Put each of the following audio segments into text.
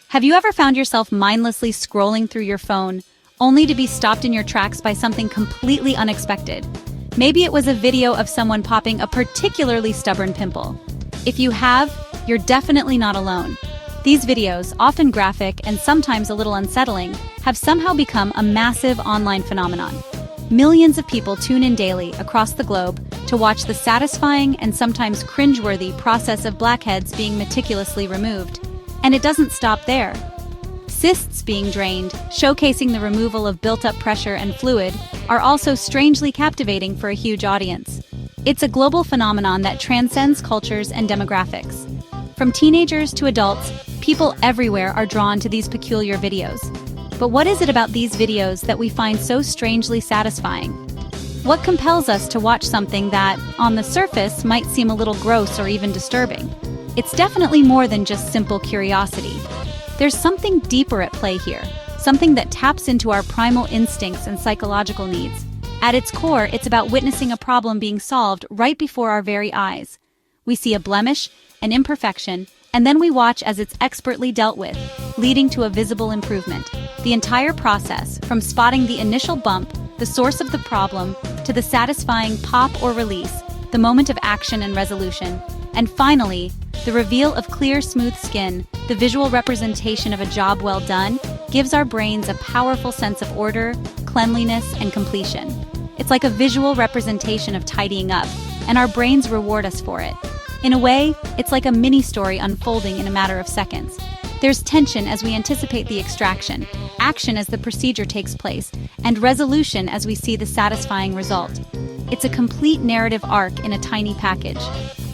Have you ever found yourself mindlessly scrolling through your phone, only to be stopped in your tracks by something completely unexpected? Maybe it was a video of someone popping a particularly stubborn pimple. If you have, you're definitely not alone. These videos, often graphic and sometimes a little unsettling, have somehow become a massive online phenomenon. Millions of people tune in daily across the globe to watch the satisfying and sometimes cringeworthy process of blackheads being meticulously removed. And it doesn't stop there. Cysts being drained, showcasing the removal of built-up pressure and fluid, are also strangely captivating for a huge audience. It's a global phenomenon that transcends cultures and demographics. From teenagers to adults, people everywhere are drawn to these peculiar videos. But what is it about these videos that we find so strangely satisfying? What compels us to watch something that, on the surface, might seem a little gross or even disturbing? It's definitely more than just simple curiosity. There's something deeper at play here, something that taps into our primal instincts and psychological needs. At its core, it's about witnessing a problem being solved right before our very eyes. We see a blemish, an imperfection, and then we watch as it's expertly dealt with, leading to a visible improvement. The entire process, from spotting the initial bump, the source of the problem, to the satisfying pop or release, the moment of action and resolution, and finally, the reveal of clear, smooth skin, the visual representation of a job well done, gives our brains a powerful sense of order, cleanliness, and completion. It's like a visual representation of tidying up, and our brains reward us for it. In a way, it's like a mini-story unfolding in a matter of seconds. There's tension as we anticipate the extraction, action as the procedure takes place, and resolution as we see the satisfying result. It's a complete narrative arc in a tiny package.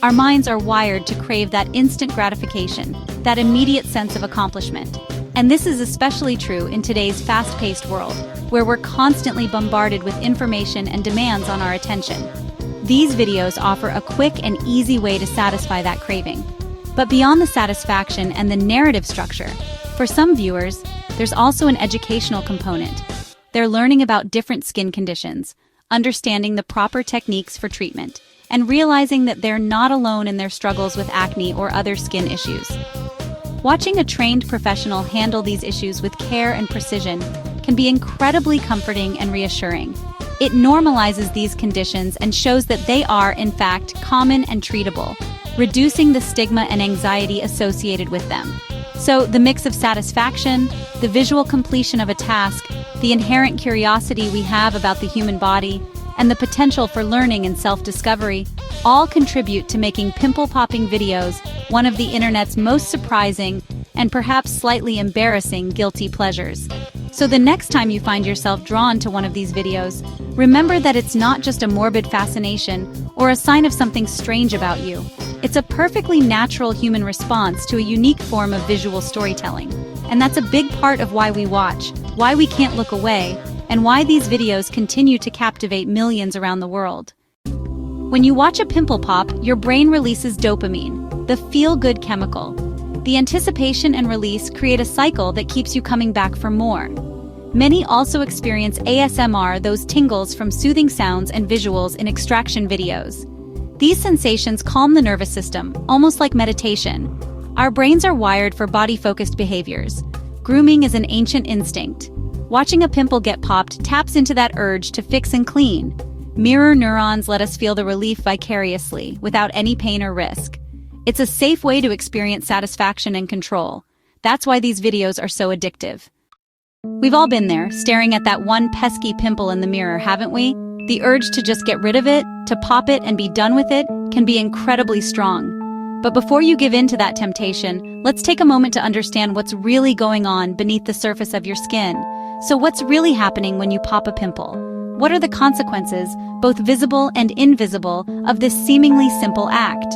Our minds are wired to crave that instant gratification, that immediate sense of accomplishment. And this is especially true in today's fast-paced world, where we're constantly bombarded with information and demands on our attention. These videos offer a quick and easy way to satisfy that craving. But beyond the satisfaction and the narrative structure, for some viewers, there's also an educational component. They're learning about different skin conditions, understanding the proper techniques for treatment, and realizing that they're not alone in their struggles with acne or other skin issues. Watching a trained professional handle these issues with care and precision can be incredibly comforting and reassuring. It normalizes these conditions and shows that they are, in fact, common and treatable, reducing the stigma and anxiety associated with them. So, the mix of satisfaction, the visual completion of a task, the inherent curiosity we have about the human body, and the potential for learning and self-discovery all contribute to making pimple-popping videos one of the internet's most surprising and perhaps slightly embarrassing guilty pleasures. So the next time you find yourself drawn to one of these videos, remember that it's not just a morbid fascination or a sign of something strange about you. It's a perfectly natural human response to a unique form of visual storytelling. And that's a big part of why we watch, why we can't look away, and why these videos continue to captivate millions around the world. When you watch a pimple pop, your brain releases dopamine, the feel-good chemical. The anticipation and release create a cycle that keeps you coming back for more. Many also experience ASMR, those tingles from soothing sounds and visuals in extraction videos. These sensations calm the nervous system, almost like meditation. Our brains are wired for body-focused behaviors. Grooming is an ancient instinct. Watching a pimple get popped taps into that urge to fix and clean. Mirror neurons let us feel the relief vicariously, without any pain or risk. It's a safe way to experience satisfaction and control. That's why these videos are so addictive. We've all been there, staring at that one pesky pimple in the mirror, haven't we? The urge to just get rid of it, to pop it and be done with it, can be incredibly strong. But before you give in to that temptation, let's take a moment to understand what's really going on beneath the surface of your skin. So what's really happening when you pop a pimple? What are the consequences, both visible and invisible, of this seemingly simple act?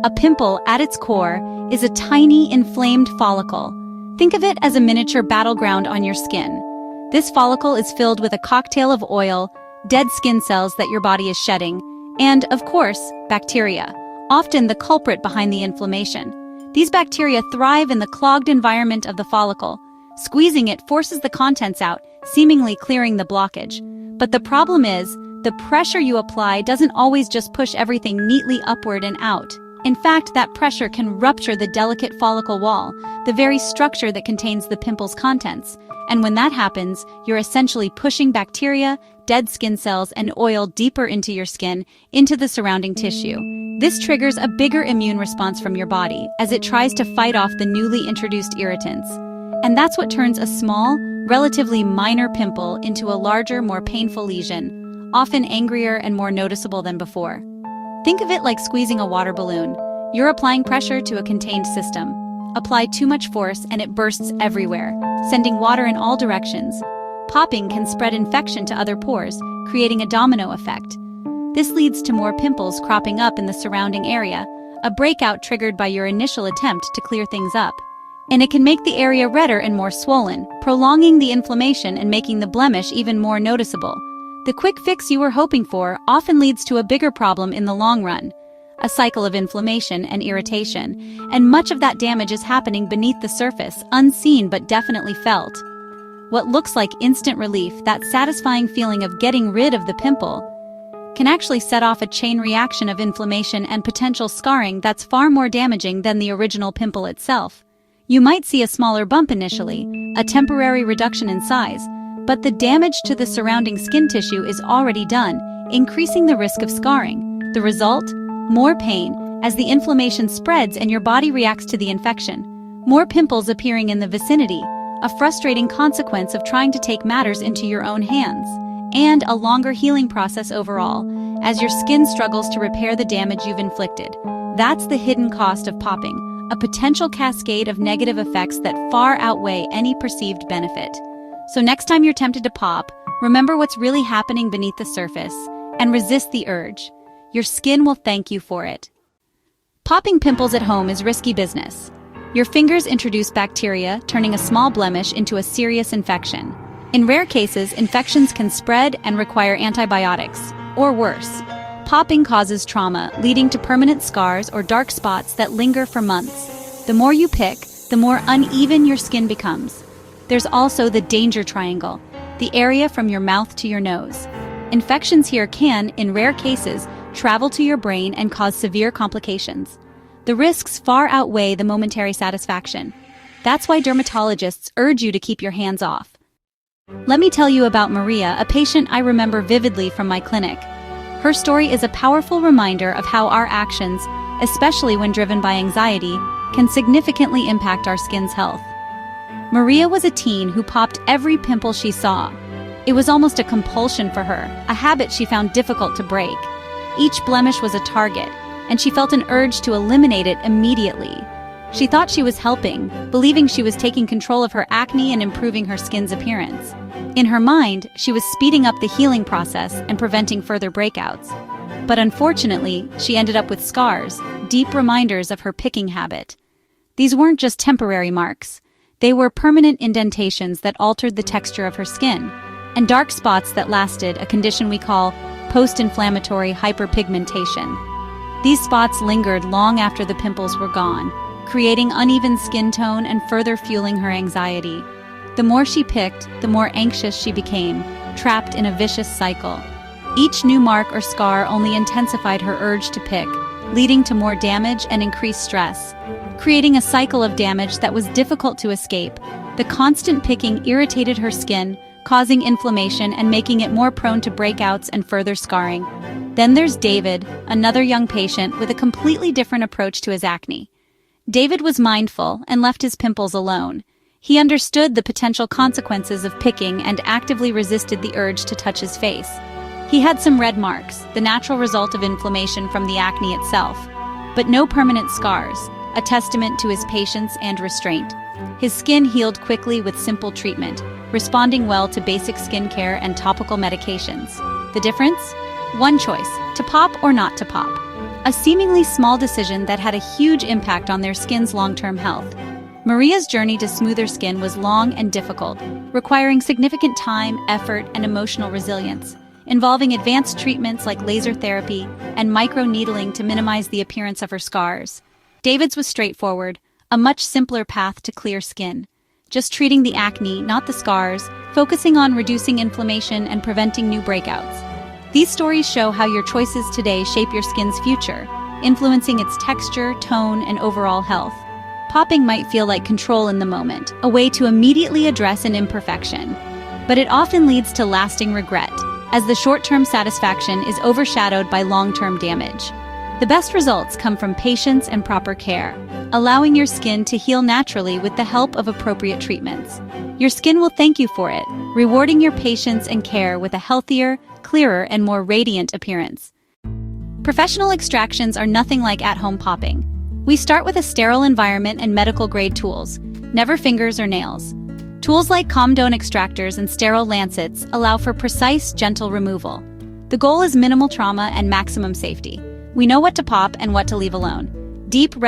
A pimple, at its core, is a tiny, inflamed follicle. Think of it as a miniature battleground on your skin. This follicle is filled with a cocktail of oil, dead skin cells that your body is shedding, and, of course, bacteria, often the culprit behind the inflammation. These bacteria thrive in the clogged environment of the follicle. Squeezing it forces the contents out, seemingly clearing the blockage. But the problem is, the pressure you apply doesn't always just push everything neatly upward and out. In fact, that pressure can rupture the delicate follicle wall, the very structure that contains the pimple's contents. And when that happens, you're essentially pushing bacteria, dead skin cells, and oil deeper into your skin, into the surrounding tissue. This triggers a bigger immune response from your body as it tries to fight off the newly introduced irritants. And that's what turns a small, relatively minor pimple into a larger, more painful lesion, often angrier and more noticeable than before. Think of it like squeezing a water balloon. You're applying pressure to a contained system. Apply too much force and it bursts everywhere, sending water in all directions. Popping can spread infection to other pores, creating a domino effect. This leads to more pimples cropping up in the surrounding area, a breakout triggered by your initial attempt to clear things up. And it can make the area redder and more swollen, prolonging the inflammation and making the blemish even more noticeable. The quick fix you were hoping for often leads to a bigger problem in the long run, a cycle of inflammation and irritation, and much of that damage is happening beneath the surface, unseen but definitely felt. What looks like instant relief, that satisfying feeling of getting rid of the pimple, can actually set off a chain reaction of inflammation and potential scarring that's far more damaging than the original pimple itself. You might see a smaller bump initially, a temporary reduction in size, but the damage to the surrounding skin tissue is already done, increasing the risk of scarring. The result? More pain, as the inflammation spreads and your body reacts to the infection. More pimples appearing in the vicinity, a frustrating consequence of trying to take matters into your own hands. And a longer healing process overall, as your skin struggles to repair the damage you've inflicted. That's the hidden cost of popping, a potential cascade of negative effects that far outweigh any perceived benefit. So next time you're tempted to pop, remember what's really happening beneath the surface, and resist the urge. Your skin will thank you for it. Popping pimples at home is risky business. Your fingers introduce bacteria, turning a small blemish into a serious infection. In rare cases, infections can spread and require antibiotics, or worse. Popping causes trauma, leading to permanent scars or dark spots that linger for months. The more you pick, the more uneven your skin becomes. There's also the danger triangle, the area from your mouth to your nose. Infections here can, in rare cases, travel to your brain and cause severe complications. The risks far outweigh the momentary satisfaction. That's why dermatologists urge you to keep your hands off. Let me tell you about Maria, a patient I remember vividly from my clinic. Her story is a powerful reminder of how our actions, especially when driven by anxiety, can significantly impact our skin's health. Maria was a teen who popped every pimple she saw. It was almost a compulsion for her, a habit she found difficult to break. Each blemish was a target, and she felt an urge to eliminate it immediately. She thought she was helping, believing she was taking control of her acne and improving her skin's appearance. In her mind, she was speeding up the healing process and preventing further breakouts. But unfortunately, she ended up with scars, deep reminders of her picking habit. These weren't just temporary marks. They were permanent indentations that altered the texture of her skin, and dark spots that lasted, a condition we call post-inflammatory hyperpigmentation. These spots lingered long after the pimples were gone, creating uneven skin tone and further fueling her anxiety. The more she picked, the more anxious she became, trapped in a vicious cycle. Each new mark or scar only intensified her urge to pick, leading to more damage and increased stress, creating a cycle of damage that was difficult to escape. The constant picking irritated her skin, causing inflammation and making it more prone to breakouts and further scarring. Then there's David, another young patient with a completely different approach to his acne. David was mindful and left his pimples alone. He understood the potential consequences of picking and actively resisted the urge to touch his face. He had some red marks, the natural result of inflammation from the acne itself, but no permanent scars, a testament to his patience and restraint. His skin healed quickly with simple treatment, responding well to basic skincare and topical medications. The difference? One choice, to pop or not to pop. A seemingly small decision that had a huge impact on their skin's long-term health. Maria's journey to smoother skin was long and difficult, requiring significant time, effort, and emotional resilience, involving advanced treatments like laser therapy and microneedling to minimize the appearance of her scars. David's was straightforward, a much simpler path to clear skin. Just treating the acne, not the scars, focusing on reducing inflammation and preventing new breakouts. These stories show how your choices today shape your skin's future, influencing its texture, tone, and overall health. Popping might feel like control in the moment, a way to immediately address an imperfection. But it often leads to lasting regret, as the short-term satisfaction is overshadowed by long-term damage. The best results come from patience and proper care, allowing your skin to heal naturally with the help of appropriate treatments. Your skin will thank you for it, rewarding your patience and care with a healthier, clearer, and more radiant appearance. Professional extractions are nothing like at-home popping. We start with a sterile environment and medical-grade tools, never fingers or nails. Tools like Comdone extractors and sterile lancets allow for precise, gentle removal. The goal is minimal trauma and maximum safety. We know what to pop and what to leave alone. Deep red